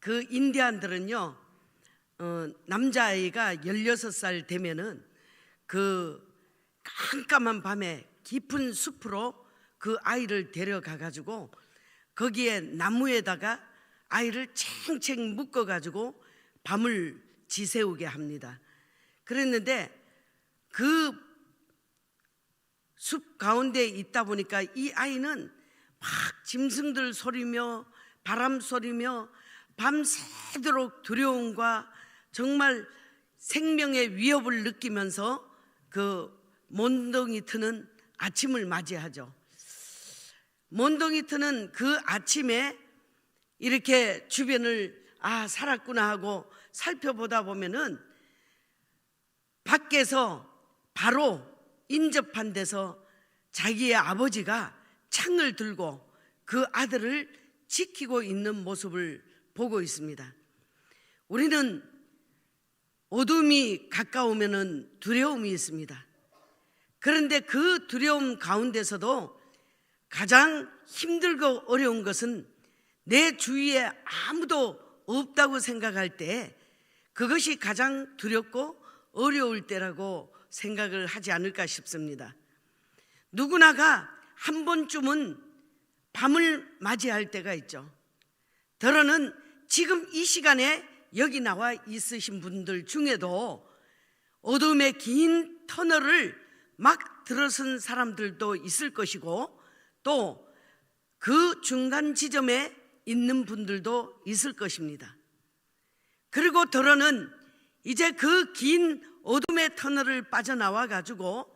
그 인디안들은요, 남자아이가 16살 되면은 그 깜깜한 밤에 깊은 숲으로 그 아이를 데려가 가지고 거기에 나무에다가 아이를 챙챙 묶어 가지고 밤을 지새우게 합니다. 그랬는데 그 숲 가운데 있다 보니까 이 아이는 막 짐승들 소리며 바람 소리며 밤새도록 두려움과 정말 생명의 위협을 느끼면서 그 몬덩이 트는 아침을 맞이하죠. 몬덩이 트는 그 아침에 이렇게 주변을 살았구나 하고 살펴보다 보면은 밖에서 바로 인접한 데서 자기의 아버지가 창을 들고 그 아들을 지키고 있는 모습을 보고 있습니다. 우리는 어둠이 가까우면 두려움이 있습니다. 그런데 그 두려움 가운데서도 가장 힘들고 어려운 것은 내 주위에 아무도 없다고 생각할 때 그것이 가장 두렵고 어려울 때라고 생각을 하지 않을까 싶습니다. 누구나가 한 번쯤은 밤을 맞이할 때가 있죠. 더러는 지금 이 시간에 여기 나와 있으신 분들 중에도 어둠의 긴 터널을 막 들어선 사람들도 있을 것이고 또 그 중간 지점에 있는 분들도 있을 것입니다. 그리고 더러는 이제 그 긴 어둠의 터널을 빠져나와 가지고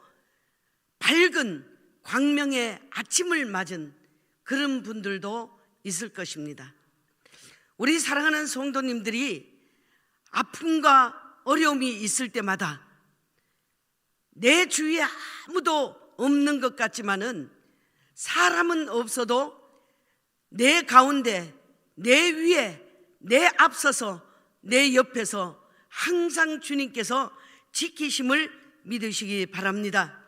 밝은 광명의 아침을 맞은 그런 분들도 있을 것입니다. 우리 사랑하는 성도님들이 아픔과 어려움이 있을 때마다 내 주위에 아무도 없는 것 같지만은 사람은 없어도 내 가운데, 내 위에, 내 앞서서, 내 옆에서 항상 주님께서 지키심을 믿으시기 바랍니다.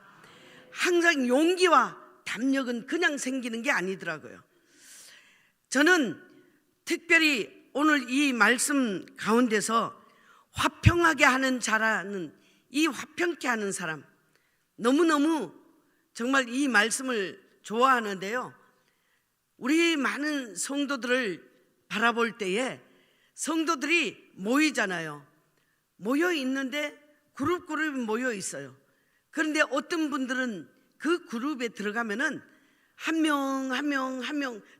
항상 용기와 담력은 그냥 생기는 게 아니더라고요. 저는 특별히 오늘 이 말씀 가운데서 화평하게 하는 자라는 이 화평케 하는 사람, 너무너무 정말 이 말씀을 좋아하는데요. 우리 많은 성도들을 바라볼 때에 성도들이 모이잖아요. 모여 있는데 그룹이 모여 있어요. 그런데 어떤 분들은 그 그룹에 들어가면은 한 명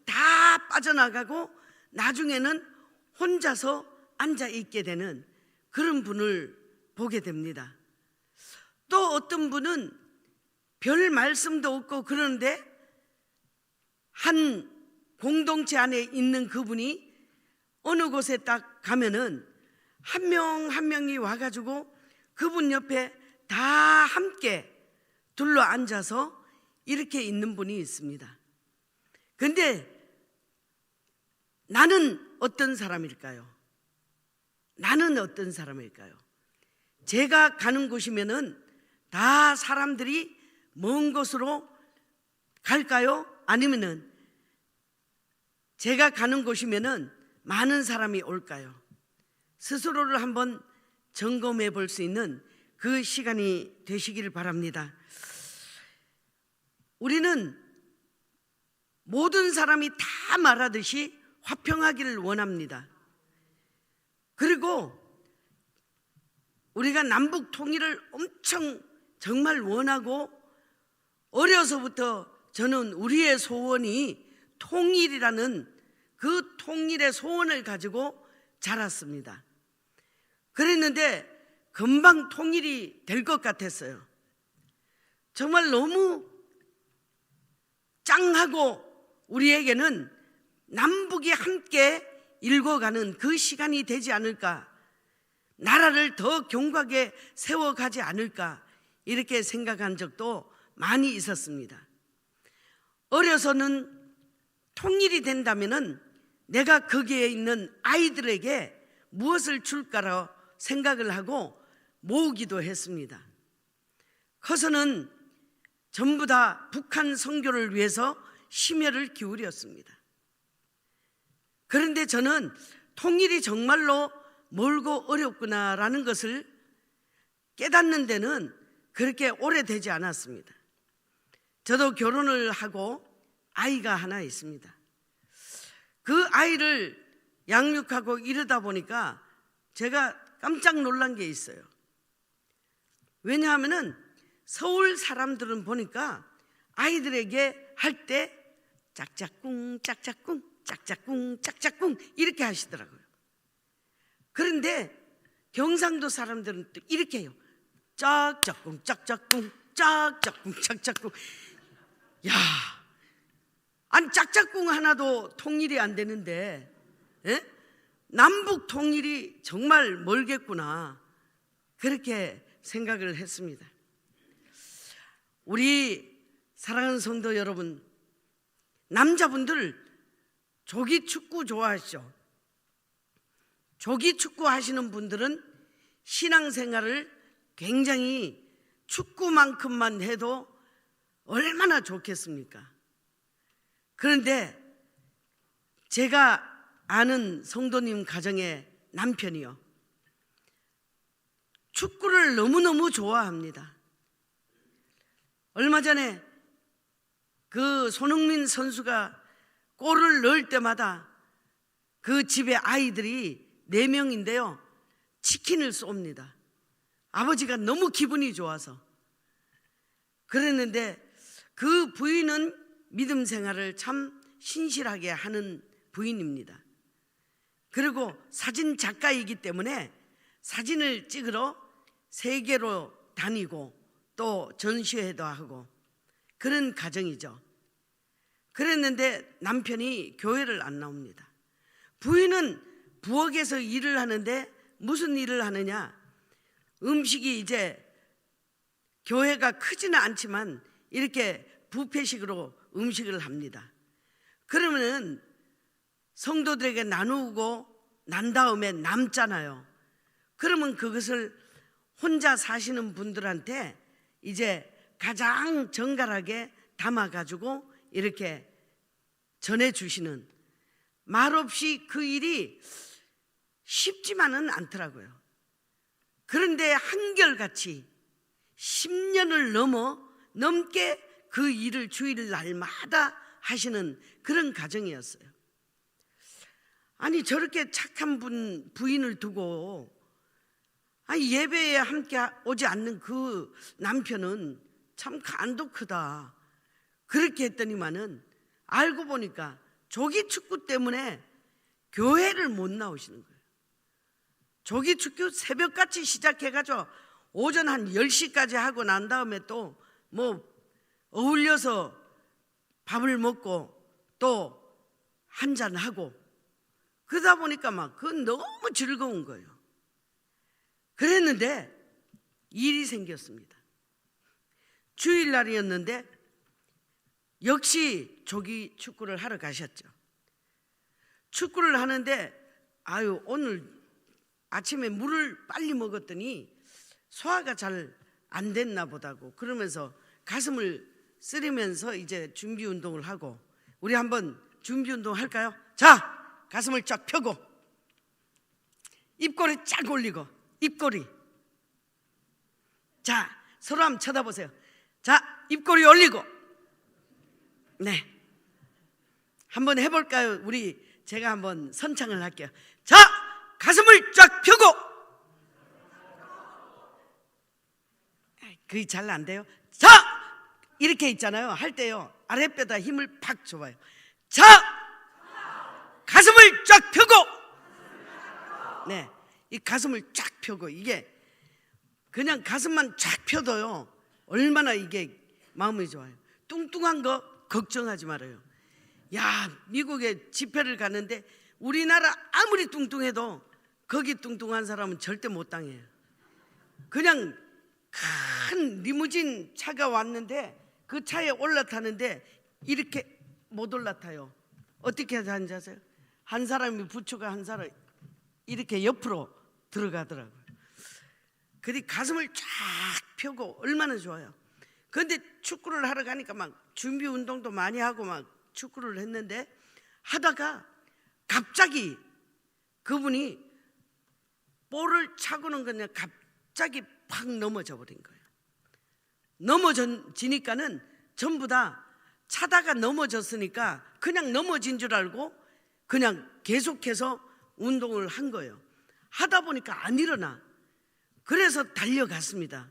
다 빠져나가고 나중에는 혼자서 앉아 있게 되는 그런 분을 보게 됩니다. 또 어떤 분은 별 말씀도 없고 그러는데 한 공동체 안에 있는 그분이 어느 곳에 딱 가면은 한 명이 와가지고 그분 옆에 다 함께 둘러 앉아서 이렇게 있는 분이 있습니다. 근데 나는 어떤 사람일까요? 나는 어떤 사람일까요? 제가 가는 곳이면은 다 사람들이 먼 곳으로 갈까요? 아니면은 제가 가는 곳이면은 많은 사람이 올까요? 스스로를 한번 점검해 볼 수 있는 그 시간이 되시기를 바랍니다. 우리는 모든 사람이 다 말하듯이 화평하기를 원합니다. 그리고 우리가 남북 통일을 엄청 정말 원하고 어려서부터 저는 우리의 소원이 통일이라는 그 통일의 소원을 가지고 자랐습니다. 그랬는데 금방 통일이 될 것 같았어요. 정말 너무 짱하고 우리에게는 남북이 함께 일궈가는 그 시간이 되지 않을까, 나라를 더 견고하게 세워가지 않을까 이렇게 생각한 적도 많이 있었습니다. 어려서는 통일이 된다면은 내가 거기에 있는 아이들에게 무엇을 줄까라 생각을 하고 모으기도 했습니다. 커서는 전부 다 북한 선교를 위해서 심혈을 기울였습니다. 그런데 저는 통일이 정말로 멀고 어렵구나라는 것을 깨닫는 데는 그렇게 오래되지 않았습니다. 저도 결혼을 하고 아이가 하나 있습니다. 그 아이를 양육하고 이러다 보니까 제가 깜짝 놀란 게 있어요. 왜냐하면은 서울 사람들은 보니까 아이들에게 할 때 짝짝꿍 짝짝꿍 짝짝꿍 짝짝꿍 이렇게 하시더라고요. 그런데 경상도 사람들은 또 이렇게 해요. 짝짝꿍 짝짝꿍 짝짝꿍 짝짝꿍. 야, 아니 짝짝꿍 하나도 통일이 안 되는데 남북 통일이 정말 멀겠구나, 그렇게 생각을 했습니다. 우리 사랑하는 성도 여러분, 남자분들 조기 축구 좋아하시죠? 조기 축구 하시는 분들은 신앙생활을 굉장히 축구만큼만 해도 얼마나 좋겠습니까? 그런데 제가 아는 성도님 가정의 남편이요, 축구를 너무너무 좋아합니다. 얼마 전에 그 손흥민 선수가 골을 넣을 때마다 그 집에 아이들이 4명인데요 치킨을 쏩니다. 아버지가 너무 기분이 좋아서. 그랬는데 그 부인은 믿음 생활을 참 신실하게 하는 부인입니다. 그리고 사진 작가이기 때문에 사진을 찍으러 세계로 다니고 또 전시회도 하고 그런 가정이죠. 그랬는데 남편이 교회를 안 나옵니다. 부인은 부엌에서 일을 하는데 무슨 일을 하느냐, 음식이 이제 교회가 크지는 않지만 이렇게 뷔페식으로 음식을 합니다. 그러면은 성도들에게 나누고 난 다음에 남잖아요. 그러면 그것을 혼자 사시는 분들한테 이제 가장 정갈하게 담아가지고 이렇게 전해주시는, 말없이 그 일이 쉽지만은 않더라고요. 그런데 한결같이 10년을 넘게 그 일을 주일날마다 하시는 그런 가정이었어요. 아니 저렇게 착한 부인을 두고 예배에 함께 오지 않는 그 남편은 참 간도 크다, 그렇게 했더니만은 알고 보니까 조기 축구 때문에 교회를 못 나오시는 거예요. 조기 축구 새벽같이 시작해가지고 오전 한 10시까지 하고 난 다음에 또 뭐 어울려서 밥을 먹고 또 한잔하고 그러다 보니까 막 그건 너무 즐거운 거예요. 그랬는데 일이 생겼습니다. 주일날이었는데 역시 조기 축구를 하러 가셨죠. 축구를 하는데 오늘 아침에 물을 빨리 먹었더니 소화가 잘 안 됐나 보다고 그러면서 가슴을 쓰리면서 이제 준비 운동을 하고, 우리 한번 준비 운동 할까요? 자, 가슴을 쫙 펴고 입꼬리 쫙 올리고 입꼬리. 자, 서로 한번 쳐다보세요. 자, 입꼬리 올리고. 네, 한번 해볼까요? 제가 한번 선창을 할게요. 자, 가슴을 쫙 펴고. 그게 잘 안 돼요. 자, 이렇게 있잖아요. 할 때요 아랫배다 힘을 팍 줘봐요. 자, 가슴을 쫙 펴고. 네, 이 가슴을 쫙 펴고, 이게 그냥 가슴만 쫙 펴도요 얼마나 이게 마음이 좋아요. 뚱뚱한 거 걱정하지 말아요. 야, 미국에 집회를 갔는데 우리나라 아무리 뚱뚱해도 거기 뚱뚱한 사람은 절대 못 당해요. 그냥 큰 리무진 차가 왔는데 그 차에 올라타는데 이렇게 못 올라타요. 어떻게 하는지 아세요? 한 사람이 부추가 한 사람 이렇게 옆으로 들어가더라고요. 그리 가슴을 쫙 펴고 얼마나 좋아요. 그런데 축구를 하러 가니까 막 준비 운동도 많이 하고 막 축구를 했는데 하다가 갑자기 그분이 볼을 차고는 그냥 갑자기 팍 넘어져 버린 거예요. 넘어지니까는 전부 다 차다가 넘어졌으니까 그냥 넘어진 줄 알고 그냥 계속해서 운동을 한 거예요. 하다 보니까 안 일어나. 그래서 달려갔습니다.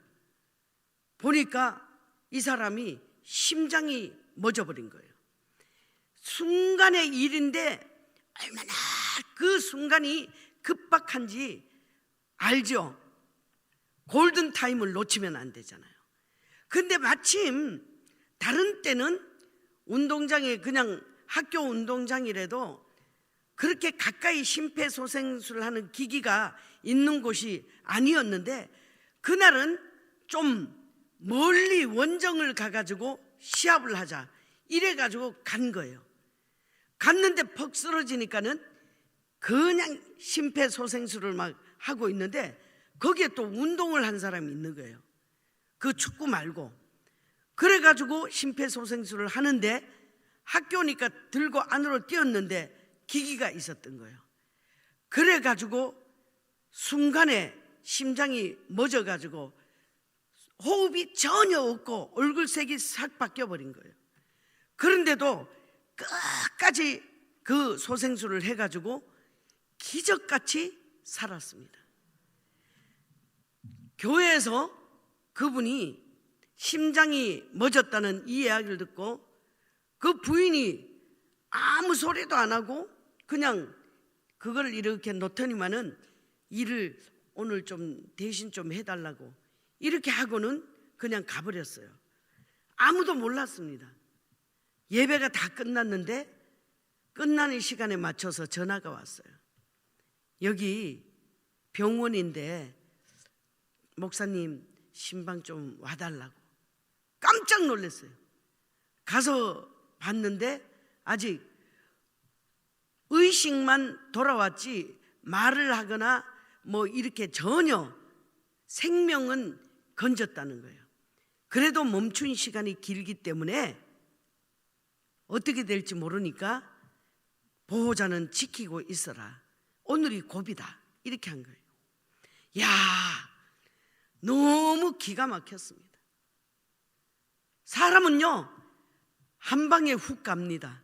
보니까 이 사람이 심장이 멎어버린 거예요. 순간의 일인데 얼마나 그 순간이 급박한지 알죠? 골든타임을 놓치면 안 되잖아요. 근데 마침 다른 때는 운동장에 그냥 학교 운동장이라도 그렇게 가까이 심폐소생술을 하는 기기가 있는 곳이 아니었는데 그날은 좀 멀리 원정을 가가지고 시합을 하자 이래가지고 간 거예요. 갔는데 퍽 쓰러지니까는 그냥 심폐소생술을 막 하고 있는데 거기에 또 운동을 한 사람이 있는 거예요. 그 축구 말고. 그래가지고 심폐소생술을 하는데 학교니까 들고 안으로 뛰었는데 기기가 있었던 거예요. 그래가지고 순간에 심장이 멎어가지고 호흡이 전혀 없고 얼굴색이 싹 바뀌어버린 거예요. 그런데도 끝까지 그 소생술을 해가지고 기적같이 살았습니다. 교회에서 그분이 심장이 멎었다는 이 이야기를 듣고 그 부인이 아무 소리도 안 하고 그냥 그걸 이렇게 놓더니만은 일을 오늘 좀 대신 좀 해달라고 이렇게 하고는 그냥 가버렸어요. 아무도 몰랐습니다. 예배가 다 끝났는데 끝나는 시간에 맞춰서 전화가 왔어요. 여기 병원인데 목사님 신방 좀 와달라고. 깜짝 놀랐어요. 가서 봤는데 아직 의식만 돌아왔지 말을 하거나 뭐 이렇게 전혀 생명은 건졌다는 거예요. 그래도 멈춘 시간이 길기 때문에 어떻게 될지 모르니까 보호자는 지키고 있어라. 오늘이 고비다. 이렇게 한 거예요. 야, 너무 기가 막혔습니다. 사람은요 한 방에 훅 갑니다.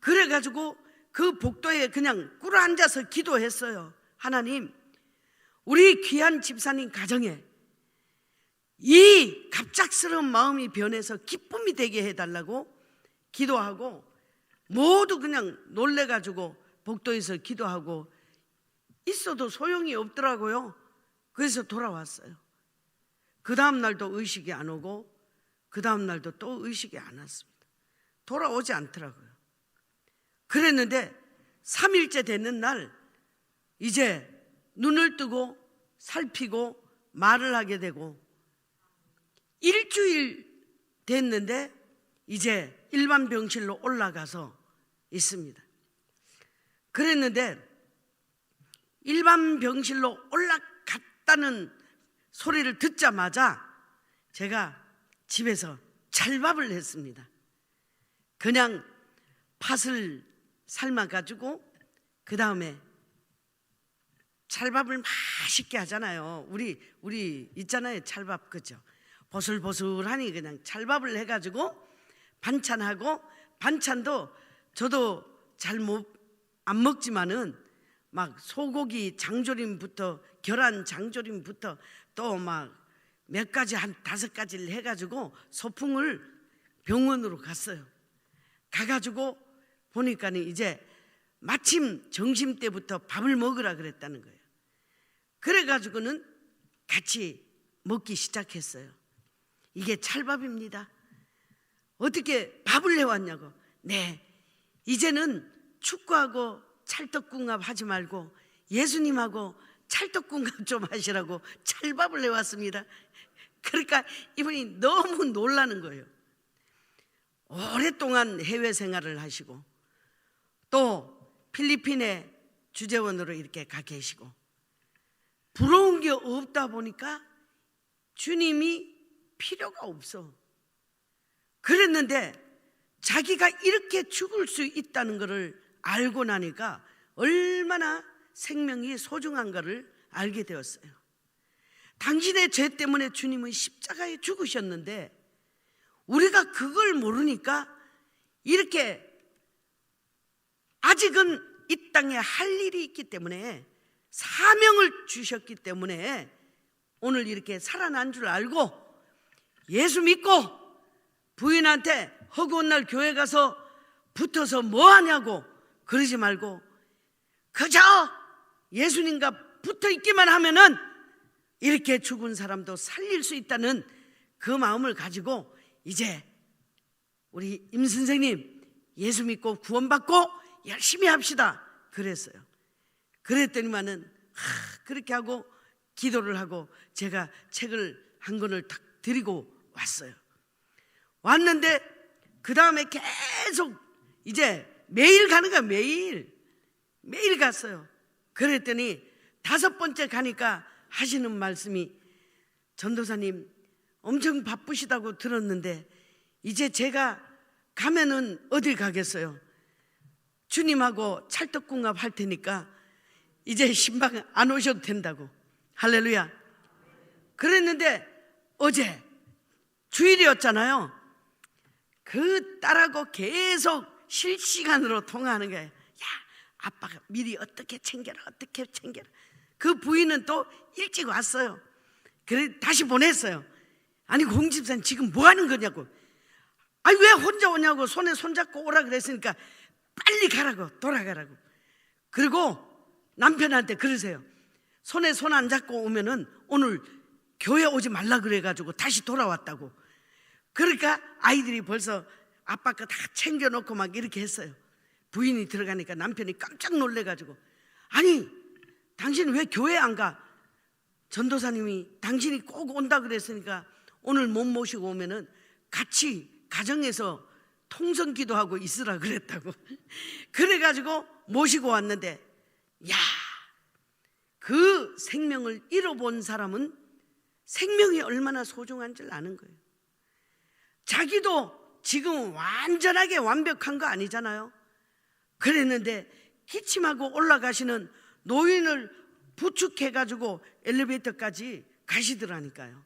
그래가지고 그 복도에 그냥 꿇어앉아서 기도했어요. 하나님, 우리 귀한 집사님 가정에 이 갑작스러운 마음이 변해서 기쁨이 되게 해달라고 기도하고 모두 그냥 놀래가지고 복도에서 기도하고 있어도 소용이 없더라고요. 그래서 돌아왔어요. 그 다음 날도 의식이 안 오고 그 다음 날도 또 의식이 안 왔습니다. 돌아오지 않더라고요. 그랬는데 3일째 되는 날 이제 눈을 뜨고 살피고 말을 하게 되고 일주일 됐는데 이제 일반 병실로 올라가서 있습니다. 그랬는데 일반 병실로 올라갔다는 소리를 듣자마자 제가 집에서 찰밥을 했습니다. 그냥 팥을 삶아가지고 그 다음에 찰밥을 맛있게 하잖아요. 우리 있잖아요, 찰밥. 그죠? 보슬보슬하니 그냥 찰밥을 해가지고 반찬하고, 반찬도 저도 잘 안 먹지만은 막 소고기 장조림부터 계란 장조림부터 또 막 몇 가지 한 5가지를 해가지고 소풍을 병원으로 갔어요. 가가지고 보니까는 이제 마침 점심때부터 밥을 먹으라 그랬다는 거예요. 그래가지고는 같이 먹기 시작했어요. 이게 찰밥입니다. 어떻게 밥을 해왔냐고. 네, 이제는 축구하고 찰떡궁합 하지 말고 예수님하고 찰떡궁합 좀 하시라고 찰밥을 해왔습니다. 그러니까 이분이 너무 놀라는 거예요. 오랫동안 해외 생활을 하시고 또 필리핀에 주재원으로 이렇게 가 계시고 부러운 게 없다 보니까 주님이 필요가 없어. 그랬는데 자기가 이렇게 죽을 수 있다는 것을 알고 나니까 얼마나 생명이 소중한가를 알게 되었어요. 당신의 죄 때문에 주님은 십자가에 죽으셨는데 우리가 그걸 모르니까 이렇게 아직은 이 땅에 할 일이 있기 때문에, 사명을 주셨기 때문에 오늘 이렇게 살아난 줄 알고 예수 믿고 부인한테 허구한 날 교회 가서 붙어서 뭐 하냐고 그러지 말고 그저 예수님과 붙어 있기만 하면은 이렇게 죽은 사람도 살릴 수 있다는 그 마음을 가지고 이제 우리 임 선생님 예수 믿고 구원받고 열심히 합시다 그랬어요. 그랬더니만은 그렇게 하고 기도를 하고 제가 책을 한 권을 딱 드리고 왔어요. 왔는데 그 다음에 계속 이제 매일 가는 거야. 매일 갔어요. 그랬더니 5번째 가니까 하시는 말씀이, 전도사님 엄청 바쁘시다고 들었는데 이제 제가 가면은 어딜 가겠어요? 주님하고 찰떡궁합 할 테니까 이제 신방 안 오셔도 된다고. 할렐루야. 그랬는데 어제 주일이었잖아요. 그 딸하고 계속 실시간으로 통화하는 거예요. 야, 아빠가 미리 어떻게 챙겨라. 그 부인은 또 일찍 왔어요. 그래 다시 보냈어요. 아니 공집사님 지금 뭐 하는 거냐고. 아니 왜 혼자 오냐고. 손에 손잡고 오라 그랬으니까 빨리 가라고, 돌아가라고. 그리고 남편한테 그러세요. 손에 손 안 잡고 오면은 오늘 교회 오지 말라 그래가지고 다시 돌아왔다고. 그러니까 아이들이 벌써 아빠 거 다 챙겨놓고 막 이렇게 했어요. 부인이 들어가니까 남편이 깜짝 놀래가지고, 아니 당신 왜 교회 안 가? 전도사님이 당신이 꼭 온다 그랬으니까 오늘 못 모시고 오면은 같이 가정에서 통성 기도하고 있으라 그랬다고. 그래가지고 모시고 왔는데, 야, 그 생명을 잃어본 사람은 생명이 얼마나 소중한 줄 아는 거예요. 자기도 지금 완전하게 완벽한 거 아니잖아요. 그랬는데 기침하고 올라가시는 노인을 부축해가지고 엘리베이터까지 가시더라니까요.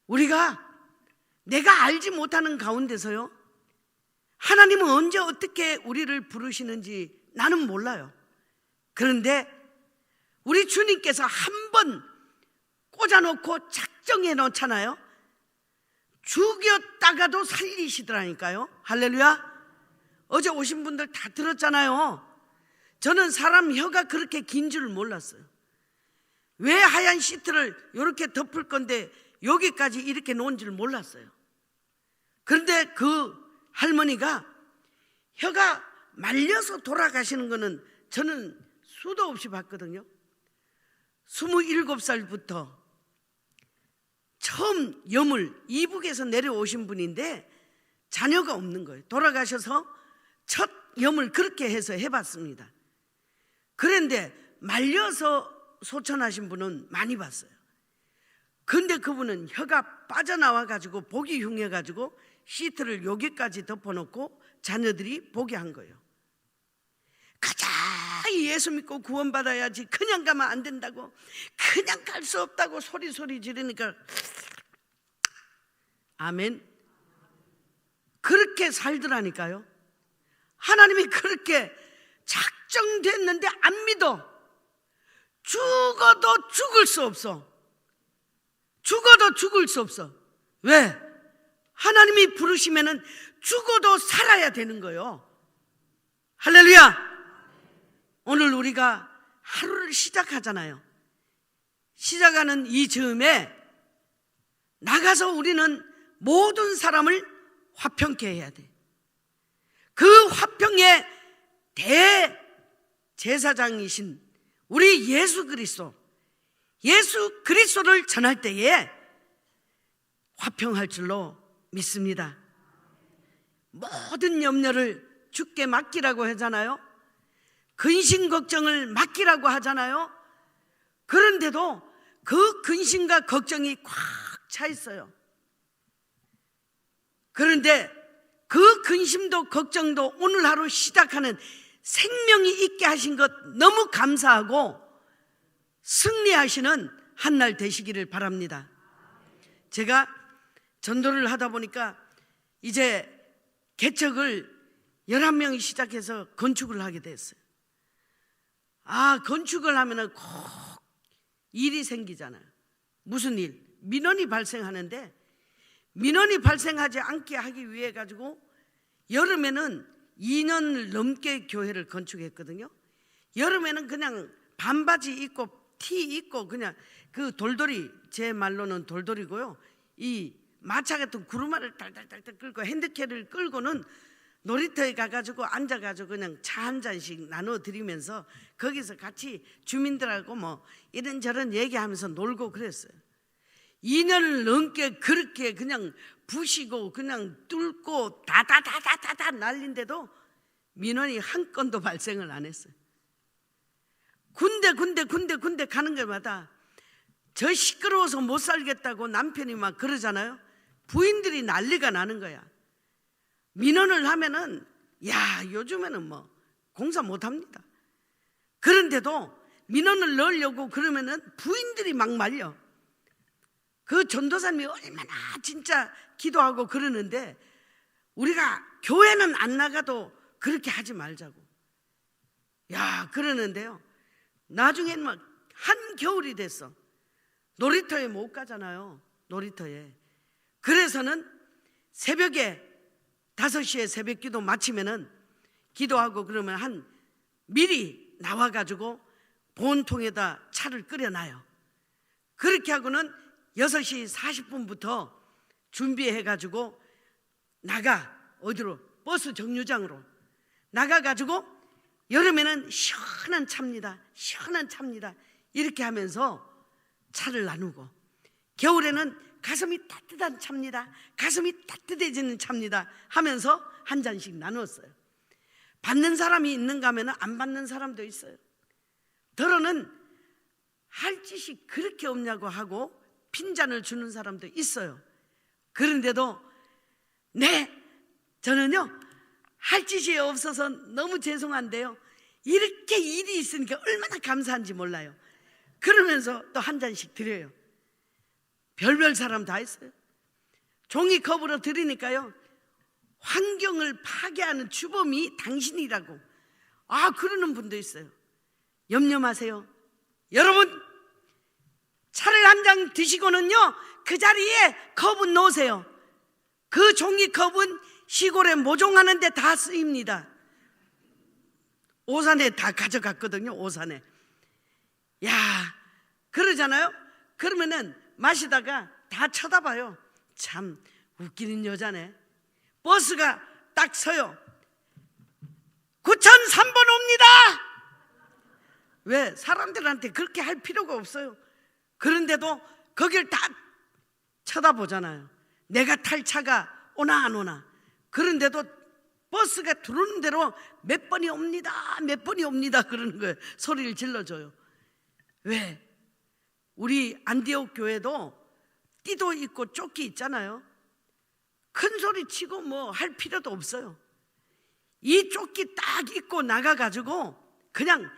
우리가 내가 알지 못하는 가운데서요, 하나님은 언제 어떻게 우리를 부르시는지 나는 몰라요. 그런데 우리 주님께서 한 번 꽂아놓고 작정해 놓잖아요. 죽였다가도 살리시더라니까요. 할렐루야. 어제 오신 분들 다 들었잖아요. 저는 사람 혀가 그렇게 긴 줄 몰랐어요. 왜 하얀 시트를 이렇게 덮을 건데 여기까지 이렇게 놓은 줄 몰랐어요. 그런데 그 할머니가 혀가 말려서 돌아가시는 거는 저는 수도 없이 봤거든요. 27살부터 처음 염을 이북에서 내려오신 분인데 자녀가 없는 거예요. 돌아가셔서 첫 염을 그렇게 해서 해봤습니다. 그런데 말려서 소천하신 분은 많이 봤어요. 근데 그분은 혀가 빠져나와가지고 보기 흉해가지고 시트를 여기까지 덮어놓고 자녀들이 보게 한 거예요. 가자, 예수 믿고 구원받아야지, 그냥 가면 안 된다고, 그냥 갈 수 없다고 소리 지르니까 아멘. 그렇게 살더라니까요. 하나님이 그렇게 작정됐는데 안 믿어. 죽어도 죽을 수 없어. 죽어도 죽을 수 없어. 왜? 하나님이 부르시면은 죽어도 살아야 되는 거예요. 할렐루야. 오늘 우리가 하루를 시작하잖아요. 시작하는 이 즈음에 나가서 우리는 모든 사람을 화평케 해야 돼. 그 화평의 대제사장이신 우리 예수 그리스도를 전할 때에 화평할 줄로 믿습니다. 모든 염려를 주께 맡기라고 하잖아요. 근심 걱정을 맡기라고 하잖아요. 그런데도 그 근심과 걱정이 꽉 차 있어요. 그런데 그 근심도 걱정도 오늘 하루 시작하는 생명이 있게 하신 것 너무 감사하고 승리하시는 한 날 되시기를 바랍니다. 제가 전도를 하다 보니까 이제 개척을 11명이 시작해서 건축을 하게 됐어요. 건축을 하면은 꼭 일이 생기잖아요. 무슨 일? 민원이 발생하는데, 민원이 발생하지 않게 하기 위해 가지고 여름에는 2년을 넘게 교회를 건축했거든요. 여름에는 그냥 반바지 입고 티 입고 그냥 그 돌돌이, 제 말로는 돌돌이고요, 이 마차 같은 구루마를 달달달달 끌고 핸드캐를 끌고는 놀이터에 가가지고 앉아가지고 그냥 차 한 잔씩 나눠드리면서 거기서 같이 주민들하고 뭐 이런저런 얘기하면서 놀고 그랬어요. 2년을 넘게 그렇게 그냥 부시고 그냥 뚫고 다다다다다다 날린데도 민원이 한 건도 발생을 안 했어요. 군데 가는 곳마다 저 시끄러워서 못 살겠다고 남편이 막 그러잖아요. 부인들이 난리가 나는 거야. 민원을 하면은 요즘에는 뭐 공사 못 합니다. 그런데도 민원을 넣으려고 그러면은 부인들이 막 말려. 그 전도사님이 얼마나 진짜 기도하고 그러는데 우리가 교회는 안 나가도 그렇게 하지 말자고 그러는데요, 나중에는 막 한겨울이 됐어. 놀이터에 못 가잖아요. 놀이터에. 그래서는 새벽에 5시에 새벽 기도 마치면은 기도하고 그러면 미리 나와가지고 보온통에다 차를 끓여놔요. 그렇게 하고는 6시 40분부터 준비해가지고 어디로? 버스 정류장으로 나가가지고 여름에는 시원한 차입니다. 이렇게 하면서 차를 나누고, 겨울에는 가슴이 따뜻한 차입니다. 가슴이 따뜻해지는 차입니다 하면서 한 잔씩 나눴어요. 받는 사람이 있는가 하면 안 받는 사람도 있어요. 더러는 할 짓이 그렇게 없냐고 하고 핀잔을 주는 사람도 있어요. 그런데도 저는요 할 짓이 없어서 너무 죄송한데요, 이렇게 일이 있으니까 얼마나 감사한지 몰라요. 그러면서 또 한 잔씩 드려요. 별별 사람 다 있어요. 종이컵으로 드리니까요, 환경을 파괴하는 주범이 당신이라고 그러는 분도 있어요. 염려 마세요. 여러분, 차를 한 잔 드시고는요 그 자리에 컵은 놓으세요. 그 종이컵은 시골에 모종하는 데 다 쓰입니다. 오산에 다 가져갔거든요. 오산에. 그러잖아요. 그러면은 마시다가 다 쳐다봐요. 참 웃기는 여자네. 버스가 딱 서요. 9003번 옵니다. 왜? 사람들한테 그렇게 할 필요가 없어요. 그런데도 거길 다 쳐다보잖아요. 내가 탈 차가 오나 안 오나. 그런데도 버스가 들어오는 대로 몇 번이 옵니다 그러는 거예요. 소리를 질러줘요. 왜? 우리 안디옥 교회도 띠도 있고 조끼 있잖아요. 큰 소리 치고 뭐 할 필요도 없어요. 이 조끼 딱 입고 나가가지고 그냥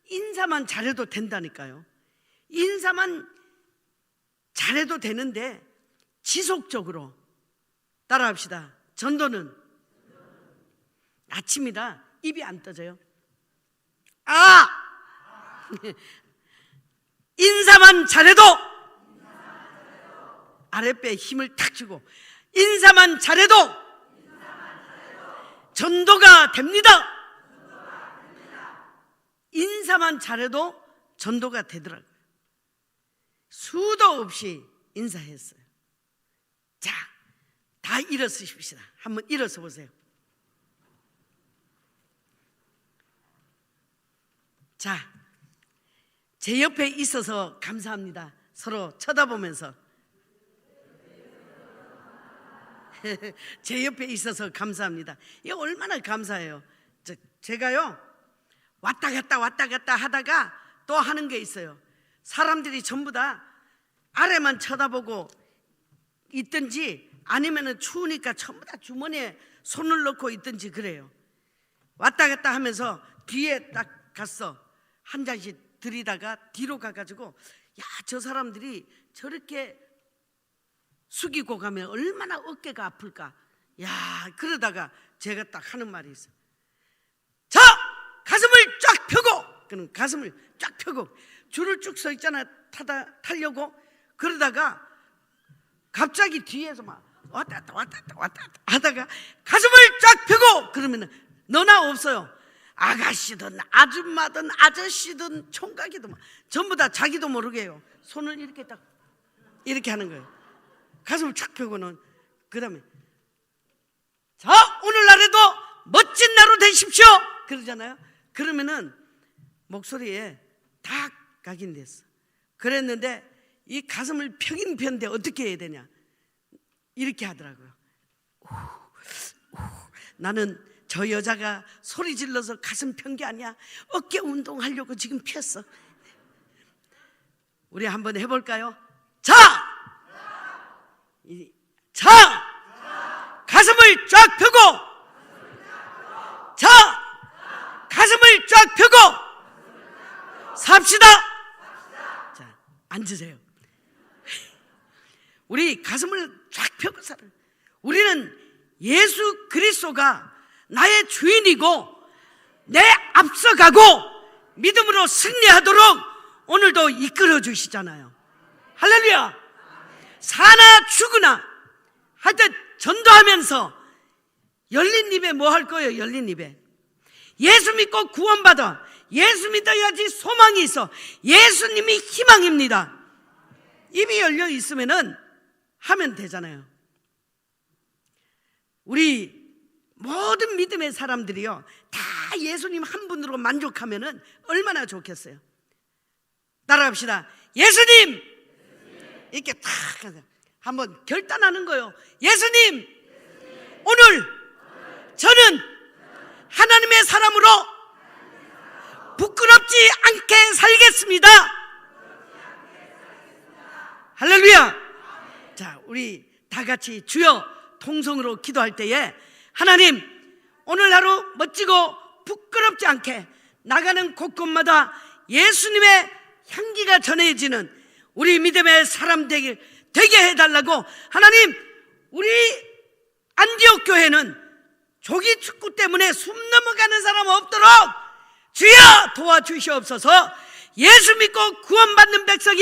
인사만 잘해도 된다니까요. 인사만 잘해도 되는데 지속적으로 따라합시다. 전도는 아침이다 입이 안 떠져요. 인사만 잘해도 아랫배에 힘을 탁 주고, 인사만 잘해도 전도가 됩니다. 인사만 잘해도 전도가 되더라고요. 수도 없이 인사했어요. 자, 다 일어서십시다. 한번 일어서 보세요. 자, 제 옆에 있어서 감사합니다. 서로 쳐다보면서. 제 옆에 있어서 감사합니다. 이거 얼마나 감사해요. 제가요 왔다 갔다 하다가 또 하는 게 있어요. 사람들이 전부 다 아래만 쳐다보고 있든지 아니면은 추우니까 전부 다 주머니에 손을 넣고 있든지 그래요. 왔다 갔다 하면서 뒤에 딱 갔어. 한 잔씩 들이다가 뒤로 가가지고 야, 저 사람들이 저렇게 숙이고 가면 얼마나 어깨가 아플까. 야, 그러다가 제가 딱 하는 말이 있어. 자, 가슴을 쫙 펴고. 그럼 가슴을 쫙 펴고 줄을 쭉 서 있잖아. 타려고. 그러다가 갑자기 뒤에서 막 왔다 갔다 하다가 가슴을 쫙 펴고. 그러면 너나 없어요. 아가씨든 아줌마든 아저씨든 총각이든 전부 다 자기도 모르게 해요. 손을 이렇게 딱 이렇게 하는 거예요. 가슴을 쫙 펴고는 그 다음에 자, 오늘날에도 멋진 나로 되십시오 그러잖아요. 그러면은 목소리에 다 각인됐어. 그랬는데 이 가슴을 펴긴 펴는데 어떻게 해야 되냐, 이렇게 하더라고요. 나는 저 여자가 소리 질러서 가슴 편 게 아니야. 어깨 운동하려고 지금 폈어. 우리 한번 해볼까요? 자! 가슴을 쫙 펴고! 자! 가슴을 쫙 펴고! 삽시다! 자, 앉으세요. 우리 가슴을 쫙 펴고 살아요. 우리는 예수 그리스도가 나의 주인이고 내 앞서가고 믿음으로 승리하도록 오늘도 이끌어 주시잖아요. 할렐루야. 사나 죽으나 하여튼 전도하면서 열린 입에 뭐 할 거예요? 열린 입에 예수 믿고 구원받아. 예수 믿어야지 소망이 있어. 예수님이 희망입니다. 입이 열려 있으면은 하면 되잖아요. 우리 모든 믿음의 사람들이요 다 예수님 한 분으로 만족하면은 얼마나 좋겠어요. 따라갑시다. 예수님! 이렇게 탁 한번 결단하는 거예요. 예수님! 오늘 저는 하나님의 사람으로 부끄럽지 않게 살겠습니다. 할렐루야. 자, 우리 다 같이 주여 통성으로 기도할 때에 하나님, 오늘 하루 멋지고 부끄럽지 않게 나가는 곳곳마다 예수님의 향기가 전해지는 우리 믿음의 사람 되게 해달라고. 하나님, 우리 안디옥 교회는 조기 축구 때문에 숨 넘어가는 사람 없도록 주여 도와주시옵소서. 예수 믿고 구원받는 백성이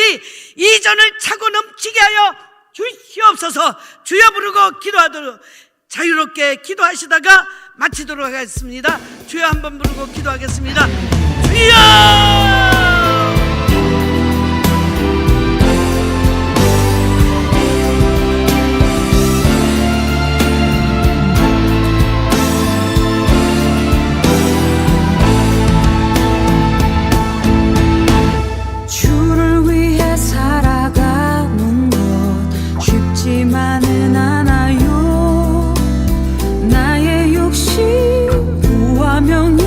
이전을 차고 넘치게 하여 주시옵소서. 주여 부르고 기도하도록 자유롭게 기도하시다가 마치도록 하겠습니다. 주여 한번 부르고 기도하겠습니다. 주여! 주를 위해 살아가는 것 쉽지만은 않아요. 나의 욕심 구하면